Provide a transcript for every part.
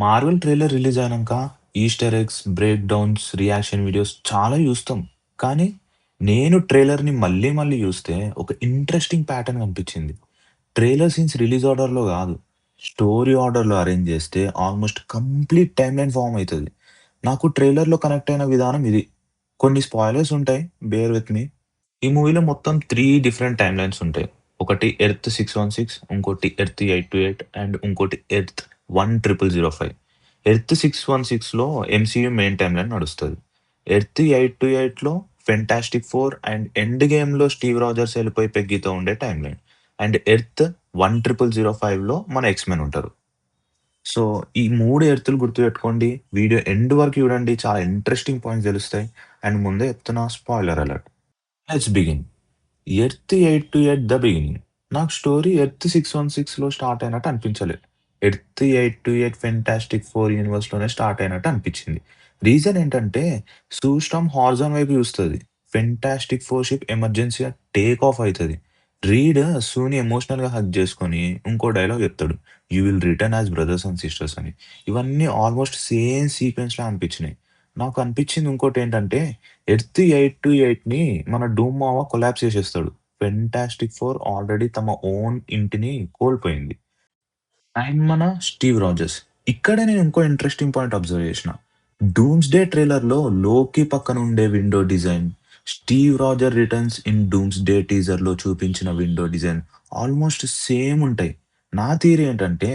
Marvel trailer release అయినంక Easter eggs, break downs, reaction videos చాలా చూస్తాం. కానీ నేను ట్రైలర్‌ని మళ్ళీ మళ్ళీ చూస్తే ఒక ఇంట్రెస్టింగ్ ప్యాటర్న్ కనిపించింది. ట్రైలర్ సీన్స్ రిలీజ్ ఆర్డర్‌లో గాదు. స్టోరీ ఆర్డర్‌లో అరేంజ్ చేస్తే ఆల్‌మోస్ట్ కంప్లీట్ టైమ్‌లైన్ ఫార్మ్ అయితది. నాకు ట్రైలర్‌లో కనెక్ట్ అయిన విధానం ఇది. కొన్ని స్పాయిలర్స్ ఉంటాయి. Bear with me. ఈ మూవీలో మొత్తం 3 డిఫరెంట్ టైమ్‌లైన్స్ ఉంటాయి. ఒకటి ఎర్త్ 616, ఇంకోటి ఎర్త్ 828 అండ్ ఇంకోటి ఎర్త్ 10005. ఎర్త్ 616లో ఎంసీయూ మెయిన్ టైమ్‌లైన్ నడుస్తది. ఎర్త్ 828లో ఫెంటాస్టిక్ ఫోర్ అండ్ ఎండ్ గేమ్‌లో స్టీవ్ రాజర్స్ ఎళ్ళిపోయి పెగ్గీతో ఉండే టైమ్‌లైన్. అండ్ ఎర్త్ 10005లో మన ఎక్స్-మెన్ ఉంటారు. సో, ఈ 3 ఎర్తులు గుర్తుపెట్టుకోండి. వీడియో ఎండ్ వరకు చూడండి. చాలా ఇంట్రెస్టింగ్ పాయింట్స్ తెలుస్తాయి. అండ్ ముందే చెప్తున్నా spoiler alert. Let's begin. Earth 828 the beginning. నాకు స్టోరీ ఎర్త్ 616లో స్టార్ట్ అయినట్టు అనిపించలే. ఎర్త్ 828 ఫెంటాస్టిక్ ఫోర్ యూనివర్స్‌లోనే స్టార్ట్ అయినట్టు అనిపించింది. రీజన్ ఏంటంటే సూస్టామ్ హారిజాన్ వైపు చూస్తది. ఫెంటాస్టిక్ ఫోర్ షిప్ ఎమర్జెన్సీగా టేక్ ఆఫ్ అయితది. రీడ్ సూని ఎమోషనల్‌గా హగ్ చేసుకొని ఇంకో డైలాగ్ చెప్తాడు. "You will return as brothers and sisters" అని. ఇవన్నీ ఆల్‌మోస్ట్ సేమ్ సీక్వెన్స్‌లా అనిపించినాయి. నాకు అనిపించింది ఇంకోటేంటంటే ఎర్త్ 828ని మన డూమ్ మావ కొలాప్స్ చేసేస్తాడు. ఫెంటాస్టిక్ ఫోర్ ఆల్రెడీ తమ ఓన్ ఇంటిని కోల్పోయింది. అండ్ మన స్టీవ్ రాజర్స్. ఇక్కడే నేను ఇంకో ఇంట్రెస్టింగ్ పాయింట్ అబ్జర్వ్ చేసిన. డూమ్స్‌డే ట్రైలర్‌లో లోకి పక్కన ఉండే window design, Steve Roger returns in Doomsday టీజర్‌లో చూపించిన విండో డిజైన్ ఆల్మోస్ట్ సేమ్ ఉంటాయి. నా థియరీ ఏంటంటే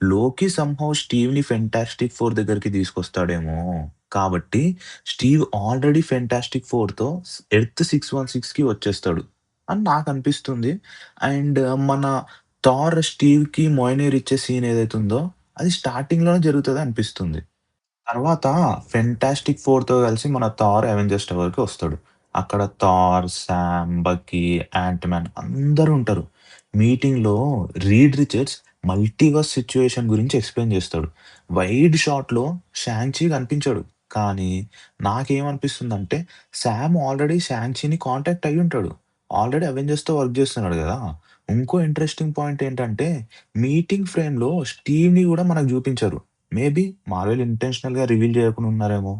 లోకి సమ్‌హౌ స్టీవ్‌ని ఫెంటాస్టిక్ ఫోర్ దగ్గరికి తీసుకొస్తాడేమో! కాబట్టి స్టీవ్ ఆల్రెడీ ఫెంటాస్టిక్ ఫోర్‌తో ఎర్త్ 616కి వచ్చేస్తాడు అని నాకనిపిస్తుంది. అండ్ మన థార్ స్టీవ్‌కి మోయనీర్ ఇచ్చే సీన్ ఏదైతే ఉందో, అది స్టార్టింగ్‌లోనే జరుగుతది అనిపిస్తుంది. తర్వాత ఫెంటాస్టిక్ ఫోర్‌తో కలిసి మన థార్ అవెంజర్స్ టవర్‌కి వస్తాడు. అక్కడ Thor, Sam, Bucky, Ant Man అందరూ ఉంటారు. మీటింగ్‌లో రీడ్ రిచర్డ్స్ మల్టీవర్స్ సిట్యుయేషన్ గురించి ఎక్స్‌ప్లెయిన్ చేస్తాడు. వైడ్ షాట్‌లో షాంగ్ చి కనిపించడు. కానీ నాకేమనిపిస్తుందంటే సామ్ ఆల్రెడీ షాంగ్ చిని కాంటాక్ట్ అయ్యుంటాడు. ఆల్రెడీ అవెంజర్స్‌తో వర్క్ చేస్తున్నాడు గదా! ఇంకో ఇంట్రెస్టింగ్ పాయింట్ ఏంటంటే మీటింగ్ ఫ్రేమ్‌లో స్టీవ్‌ని గూడా మనకు చూపించరు. మేబీ మార్వెల్ ఇంటెన్షనల్‌గా రివీల్ చేయకుండా ఉన్నారేమో!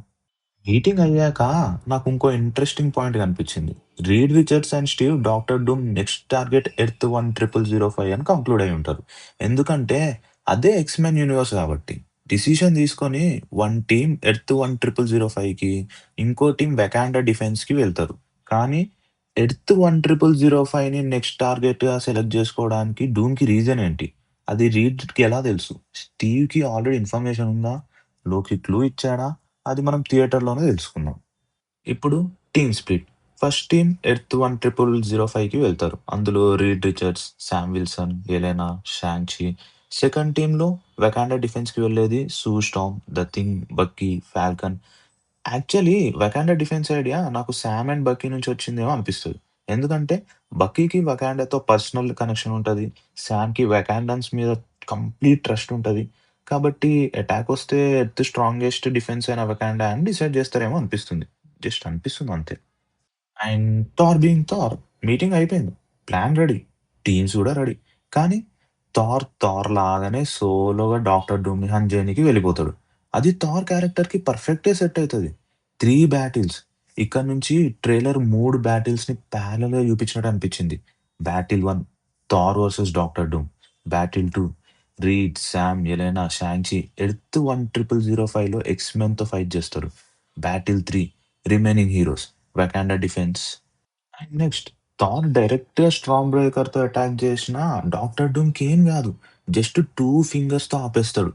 మీటింగ్ అయ్యాక నాకు ఇంకో ఇంట్రెస్టింగ్ పాయింట్ కనిపించింది. Reed Richards and Steve Doctor Doom next target Earth 10005 అని కంక్లూడ్ అయ్యి ఉంటారు. ఎందుకంటే అదే ఎక్స్-మెన్ యూనివర్స్ కాబట్టి. డిసిషన్ తీసుకొని వన్ టీమ్ ఎర్త్ 10005కి ఇంకో టీమ్ వెకాండా డిఫెన్స్‌కి వెళ్తారు. కానీ ఎర్త్ 10005ని నెక్స్ట్ టార్గెట్‌గా సెలెక్ట్ చేసుకోవడానికి డూమ్‌కి రీజన్ ఏంటి? అది రీడ్‌కి ఎలా తెలుసు? స్టీవ్‌కి ఆల్రెడీ ఇన్ఫర్మేషన్ ఉందా? లోకి క్లూ ఇచ్చాడా? అది మనం థియేటర్‌లోనే తెలుసుకున్నాం. ఇప్పుడు team split. First team earth 10005కి వెళ్తారు. అందులో Reed Richards, Sam Wilson, Yelena, Shang Chi. Second టీమ్‌లో వకాండా డిఫెన్స్‌కి వెళ్ళేది Sue Storm, the Thing, Bucky, Falcon. Actually 'Wakanda defence' idea నాకు 'సామ్ అండ్ బక్కీ' నుంచి వచ్చిందేమో అనిపిస్తది. ఎందుకంటే 'బక్కీకి' వకాండాతో పర్సనల్ కనెక్షన్ ఉంటది. 'సామ్‌కి' వకాండన్స్ మీద కంప్లీట్ ట్రస్ట్ ఉంటది. కాబట్టి అటాకొస్తే ఎర్త్ స్ట్రాంగెస్ట్ డిఫెన్స్ అయిన వకాండా అని డిసైడ్ చేస్తారేమో అనిపిస్తుంది. జస్ట్ అనిపిస్తుంది అంతే. And Thor being Thor meeting అయిపోయింది. Plan ready. టీమ్స్ కూడా రెడీ. కానీ థార్ లాగానే సోలోగా డాక్టర్ డూమ్‌ని హంట్ చేయనీకి వెళ్ళిపోతాడు. అది థార్ క్యారెక్టర్‌కి పర్ఫెక్ట్‌గా సెట్ అయితది. 3 బ్యాటిల్స్. ఇక్కడ నుంచి ట్రైలర్ 3 బ్యాటిల్స్‌ని ప్యారలెల్‌గా చూపించినట్టు అనిపించింది. Battle 1 Thor versus Doctor Doom. Battle 2 Reed, Sam, Yelena, Shang Chi earth 10005లో ఎక్స్-మెన్‌తో ఫైట్ చేస్తారు. Battle 3 remaining heroes. Wakanda defence. And next Thor డైరెక్ట్‌గా స్ట్రాంగ్ బ్రేకర్‌తో అటాక్ చేసినా డాక్టర్ డూమ్‌కి ఏం గాదు. జస్ట్ 2 ఫింగర్స్‌తో ఆపేస్తాడు.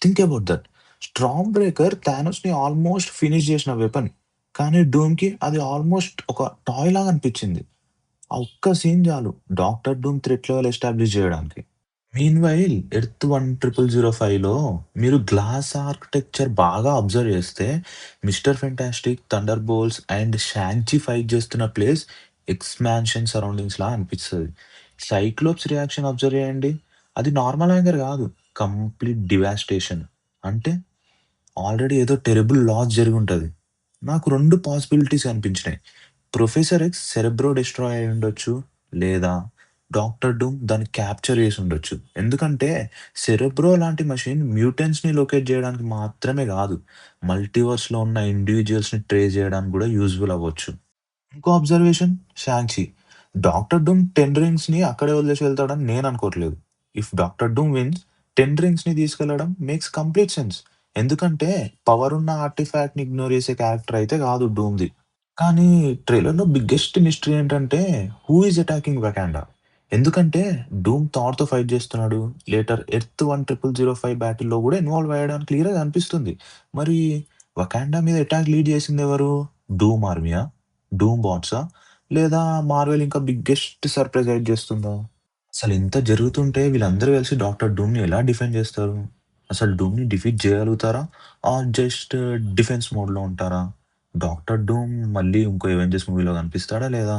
Think about that. Strong breaker థానోస్‌ని ఆల్మోస్ట్ ఫినిష్ చేసిన వెపన్. కానీ డూమ్‌కి అది ఆల్మోస్ట్ ఒక టాయ్ లాగా అనిపించింది. ఆ ఒక్క సీన్ చాలు Doctor Doom threat level establish చేయడానికి. మీన్‌వైల్ ఎర్త్ 10005లో మీరు గ్లాస్ ఆర్కిటెక్చర్ బాగా అబ్జర్వ్ చేస్తే Mister Fantastic, Thunderbolts and Shang Chi fight చేస్తున్న ప్లేస్ ఎక్స్‌మాన్షన్ సరౌండింగ్స్‌లా అనిపిస్తది. సైక్లోప్స్ రియాక్షన్ అబ్జర్వ్ చేయండి. అది నార్మల్ యాంగర్ కాదు. Complete devastation. అంటే ఆల్రెడీ ఏదో టెరబుల్ లాస్ జరిగుంటది. నాకు 2 పాసిబిలిటీస్ అనిపించినాయి. ప్రొఫెసర్ ఎక్స్ సెరెబ్రో డెస్ట్రాయ్ అయ్యుండొచ్చు. లేదా డాక్టర్ డూమ్ దాన్ని క్యాప్చర్ చేసుండొచ్చు. ఎందుకంటే, సెరెబ్రో లాంటి మెషిన్ మ్యూటెంట్స్‌ని లొకేట్ జేయడానికి మాత్రమే గాదు, మల్టీవర్స్‌లో ఉన్న ఇండివిడ్యుయల్స్‌ని ట్రేస్ జేయడానికి గూడా యూజ్‌ఫుల్ అవ్వచ్చు. ఇంకో అబ్జర్వేషన్ షాంగ్-చి. డాక్టర్ డూమ్ 10 రింగ్స్‌ని అక్కడే వదిలేసి వెళ్తాడని నేననుకోవట్లేదు. ఇఫ్ డాక్టర్ డూమ్ విన్స్, 10 రింగ్స్‌ని తీసుకెళ్లడం మేక్స్ కంప్లీట్ సెన్స్. ఎందుకంటే, పవరున్న ఆర్టిఫాక్ట్‌ని ఇగ్నోర్ చేసే క్యారెక్టర్ అయితే గాదు డూమ్‌ది. కానీ ట్రైలర్‌లో బిగ్గెస్ట్ మిస్టరీ ఏంటంటే, హూ ఈస్ అటాకింగ్ వకాండా? ఎందుకంటే డూమ్ థార్‌తో ఫైట్ చేస్తున్నాడు. లేటర్ ఎర్త్ 10005 బ్యాటిల్‌లో గూడా ఇన్వాల్వ్ అయ్యాడని క్లియర్‌గా కనిపిస్తుంది. మరి వకాండా మీద అటాక్ లీడ్ చేసిందెవరు? డూమ్ ఆర్మీయా? డూమ్ బాట్సా? లేదా మార్వెల్ ఇంకా బిగ్గెస్ట్ సర్ప్రైజ్ ఎయిట్ చేస్తుందా? అసలింత జరుగుతుంటే వీళ్ళందరూ కలిసి డాక్టర్ డూమ్‌ని ఎలా డిఫెండ్ జేస్తారు? అసలు డూమ్‌ని డిఫీట్ జేయగలుగుతారా? ఆర్ జస్ట్ డిఫెన్స్ మోడ్‌లో ఉంటారా? డాక్టర్ డూమ్ మళ్ళీ ఇంకో అవెంజర్స్ మూవీలో కనిపిస్తాడా లేదా?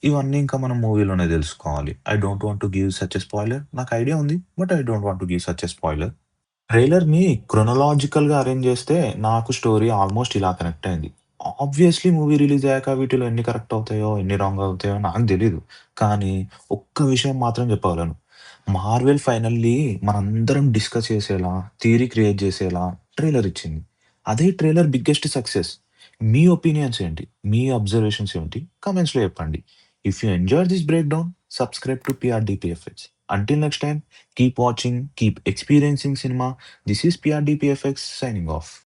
ఇవన్నీ ఇంకా మనం మూవీలోనే తెలుసుకోవాలి. I don't want to give such a spoiler. నాకు ఐడియా ఉంది. But I don't want to give such a spoiler. ట్రైలర్‌ని క్రొనలాజికల్‌గా అరేంజ్ చేస్తే నాకు స్టోరీ ఆల్‌మోస్ట్ ఇలా కనెక్ట్ అయింది. ఆబ్వియస్‌లీ మూవీ రిలీజ్ అయ్యాక వీటిలో ఎన్ని కరెక్ట్ అవుతాయో, ఎన్ని రాంగ్ అవుతాయో నాకు తెలీదు. కానీ ఒక్క విషయం మాత్రం చెప్పగలను. మార్వెల్ ఫైనల్లీ మనందరం డిస్కస్ చేసేలా, థియరీ క్రియేట్ చేసేలా ట్రైలర్ ఇచ్చింది. అదే ట్రైలర్ బిగ్గెస్ట్ సక్సెస్. మీ ఒపీనియన్స్ ఏంటి? మీ అబ్జర్వేషన్స్ ఏంటి? కామెంట్స్‌లో చెప్పండి. If you enjoyed this break down, subscribe to PRDPFX. Until next time, keep watching, keep experiencing cinema. This is PRDPFX signing off.